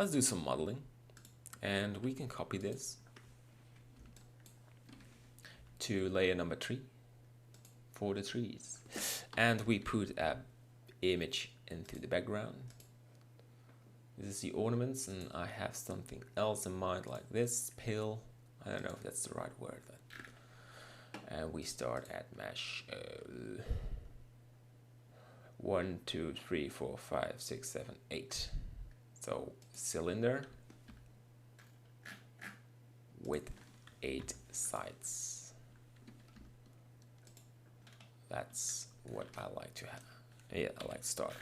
let's do some modeling, and we can copy this to layer number 3 for the trees, and we put a image into the background. This is the ornaments, and I have something else in mind like this pale. I don't know if that's the right word, but and we start at mesh 1 2 3 4 5 6 7 8. So cylinder with 8 sides. That's what I like to have. Yeah, I like to start.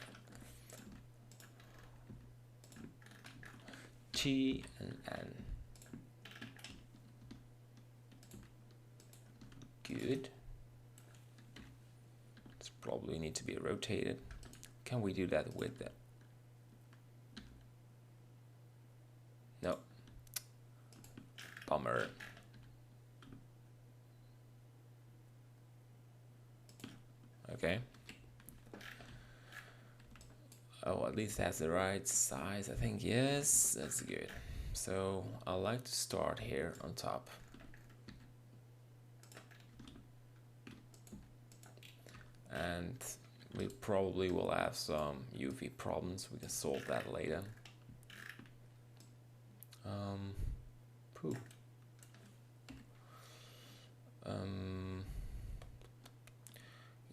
T and N. Good. This probably need to be rotated. Can we do that with that? No. Bummer. Okay. Oh, at least that's the right size, I think. Yes, that's good. So I like to start here on top. And we probably will have some UV problems. We can solve that later.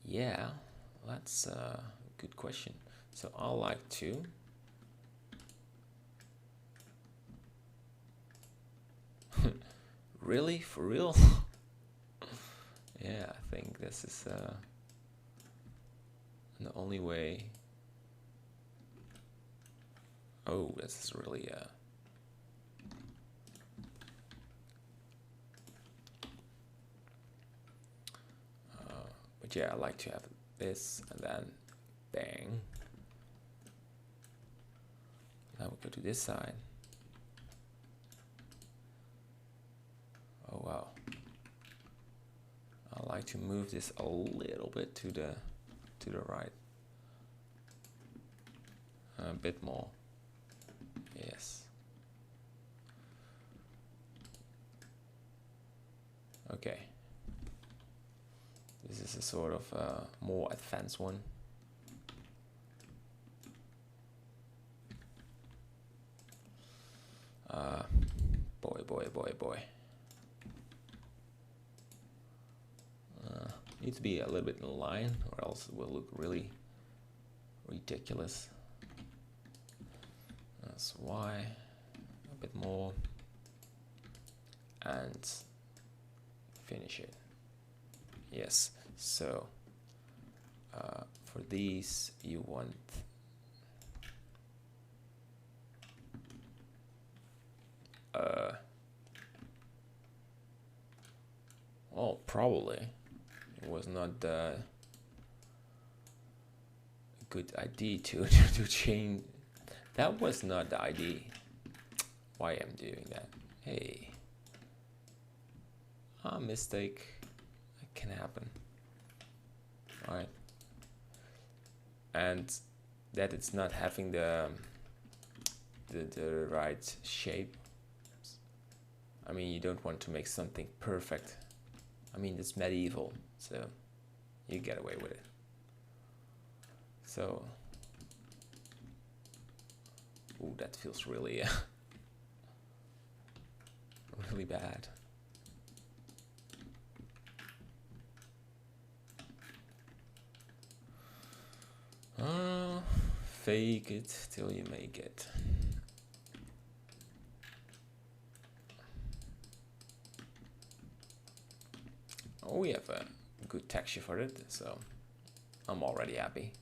Yeah, that's a good question. So I like to really, for real? Yeah, I think this is the only way. Oh, this is really but yeah, I like to have this and then bang. Now we go to this side. Oh wow. I like to move this a little bit to the right. A bit more. Yes. Okay. This is a sort of more advanced one. Boy. Needs to be a little bit in line, or else it will look really ridiculous. That's why. A bit more. And finish it. Yes. So for these you want well, probably it was not a good idea to change. That was not the idea. Why I'm doing that? Hey, a mistake. It can happen. All right. And that it's not having the right shape. I mean, you don't want to make something perfect. I mean, it's medieval, so you get away with it. So, ooh, that feels really really bad. Fake it till you make it. Oh, we have a good texture for it, so I'm already happy.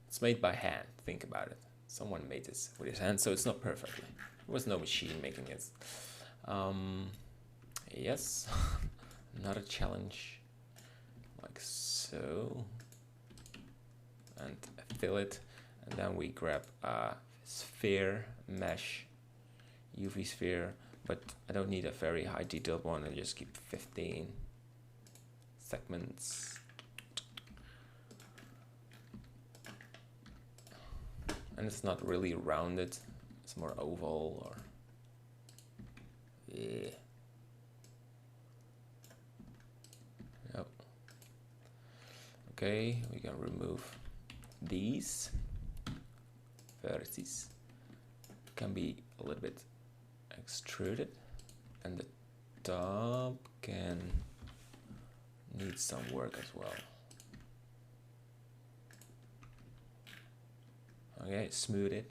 It's made by hand, think about it. Someone made this with his hand, so it's not perfectly. There was no machine making it. Yes, another challenge, like so. And fill it, and then we grab a sphere mesh, UV sphere, but I don't need a very high detailed one. I just keep 15 segments. and it's not really rounded, it's more oval or yeah. Yep. Okay, we can remove these vertices. Can be a little bit extruded, and the top can need some work as well. Okay, smooth it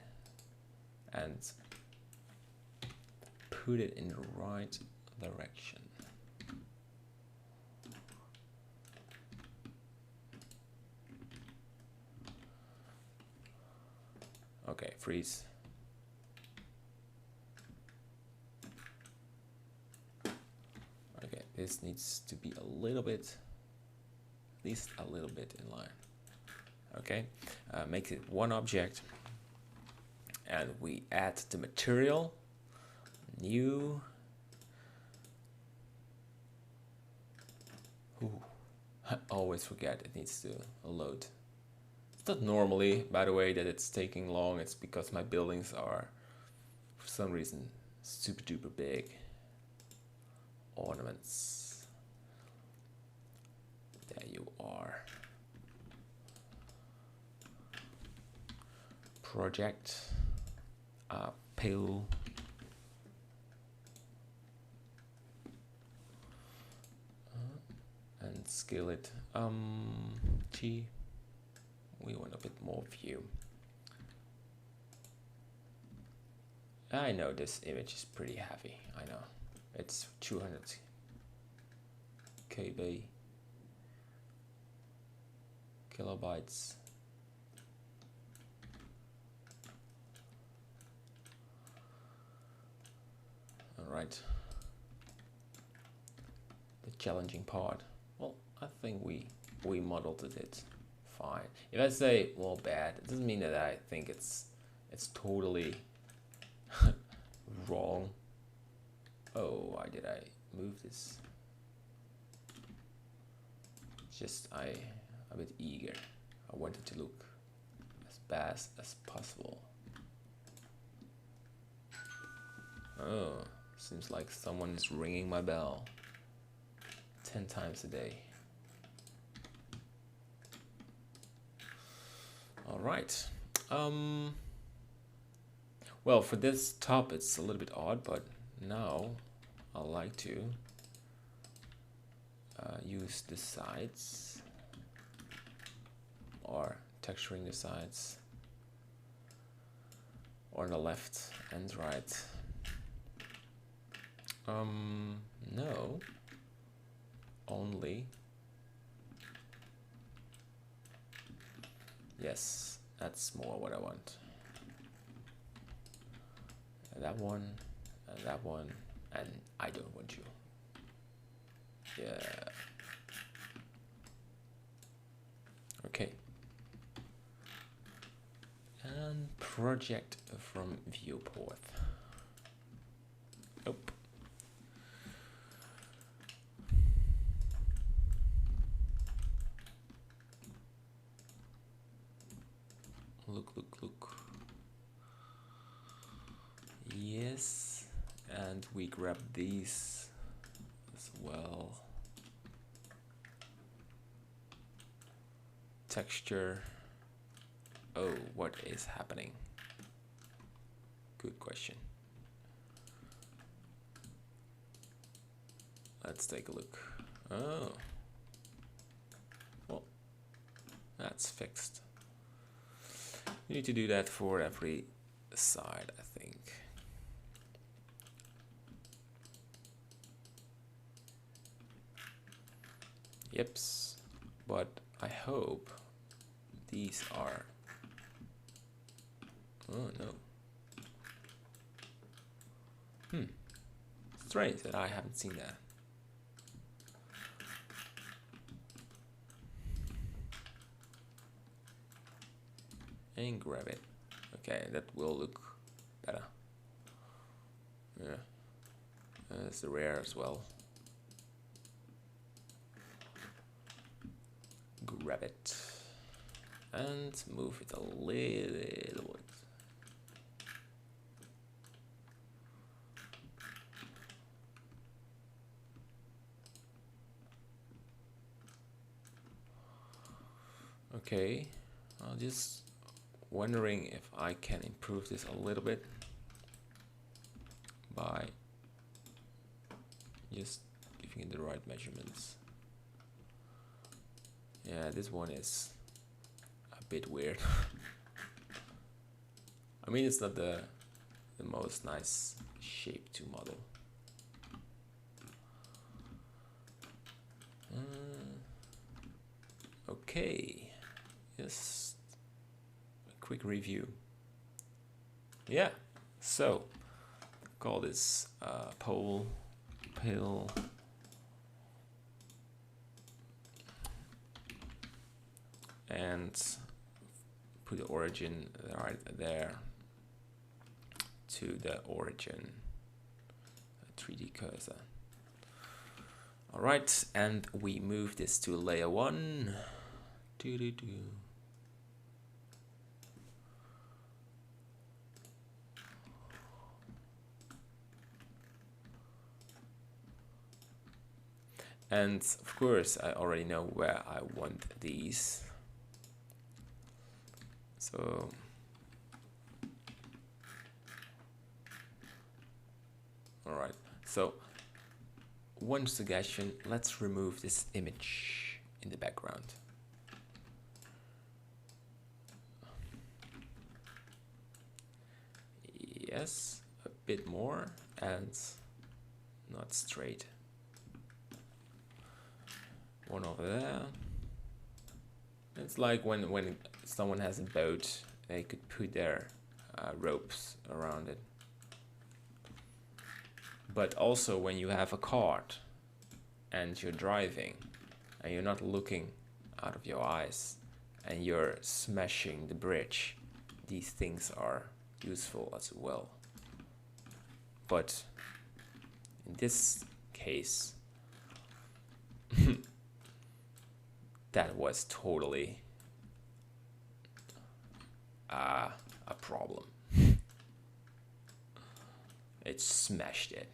and put it in the right direction. Okay, freeze. Okay, this needs to be a little bit, at least a little bit in line. Okay, make it one object, and we add the material, new. Ooh, I always forget it needs to load. It's not normally, by the way, that it's taking long. It's because my buildings are, for some reason, super duper big. Ornaments. There you are. Project. Pale. And scale it. G. We want a bit more view. I know this image is pretty heavy. I know. It's 200 KB kilobytes. All right. The challenging part. Well, I think we modeled it fine. If I say, well, bad, it doesn't mean that I think it's totally wrong. Oh, why did I move this? Just I'm a bit eager. I want it to look as fast as possible. Oh, seems like someone is ringing my bell 10 times a day. All right. Well, for this top, it's a little bit odd, but now I like to use the sides or texturing the sides on the left and right. No, only. Yes, that's more what I want. And that one, and that one, and I don't want you. Yeah. Okay. And project from viewport. Nope. Look. Yes, and we grab these as well. Texture. Oh, what is happening? Good question. Let's take a look. Oh. Well, that's fixed. You need to do that for every side, I think. Yeps, but I hope these are. Oh no. Strange that I haven't seen that. And grab it. Okay, that will look better. Yeah. It's the rear as well. Grab it and move it a little bit. Okay, I'm just wondering if I can improve this a little bit by just giving it the right measurements. Yeah, this one is a bit weird. I mean, it's not the most nice shape to model. Okay, just a quick review. Yeah, so call this pole pill and put the origin right there to the origin 3D cursor. All right, and we move this to layer 1. And of course, I already know where I want these. So all right, so one suggestion, let's remove this image in the background. Yes, a bit more, and not straight. One over there. It's like when someone has a boat, they could put their ropes around it. But also when you have a cart and you're driving and you're not looking out of your eyes and you're smashing the bridge, these things are useful as well. But in this case, that was totally a problem. It smashed it.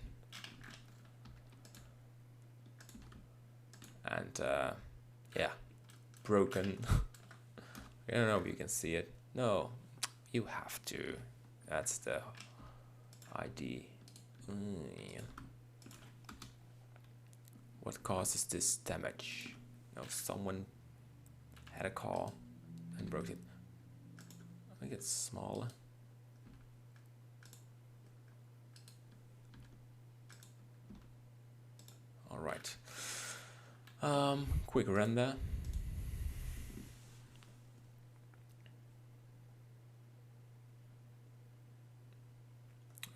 And yeah, broken. I don't know if you can see it. No, you have to. That's the ID. Yeah. What causes this damage? No, someone had a car and broke it. I think it's smaller. All right. Quick render.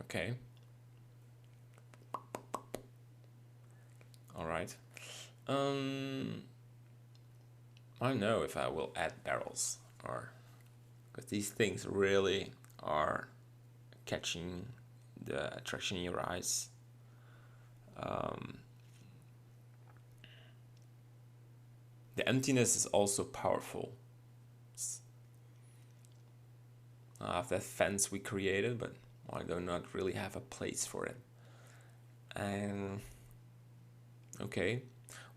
Okay. All right. I don't know if I will add barrels or because these things really are catching the attraction in your eyes. The emptiness is also powerful. I have that fence we created, but I do not really have a place for it. And okay,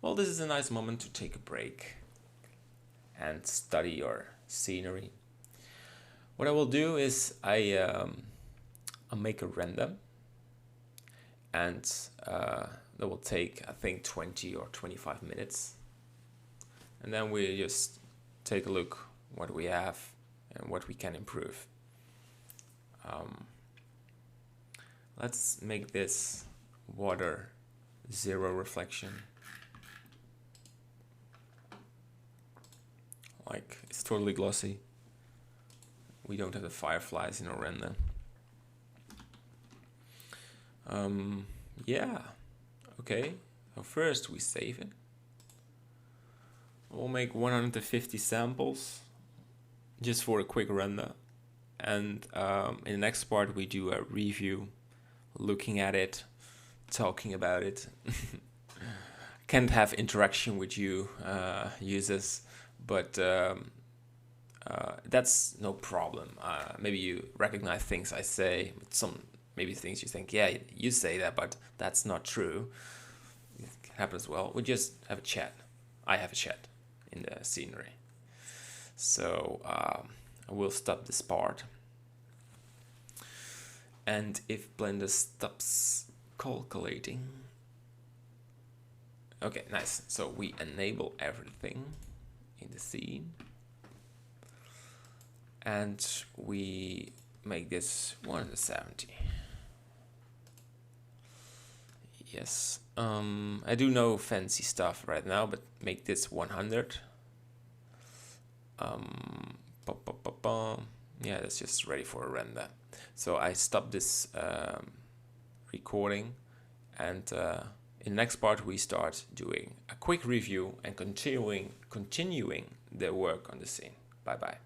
well, this is a nice moment to take a break and study your scenery. What I will do is I'll make a render, and that will take, I think, 20 or 25 minutes. And then we just take a look what we have and what we can improve. Let's make this water 0 reflection. Like, it's totally glossy. We don't have the fireflies in our render. Yeah, okay. So first we save it. We'll make 150 samples just for a quick render. And in the next part we do a review, looking at it, talking about it. Can't have interaction with you users, but that's no problem. Maybe you recognize things I say, maybe things you think, yeah, you say that, but that's not true. It can happen as well. We just have a chat. I have a chat in the scenery. So I will stop this part. And if Blender stops calculating, okay, nice. So we enable everything in the scene, and we make this 170. Yes, I do no fancy stuff right now, but make this 100. Yeah, that's just ready for a render. So I stop this recording, and in the next part we start doing a quick review and continuing the work on the scene. Bye bye.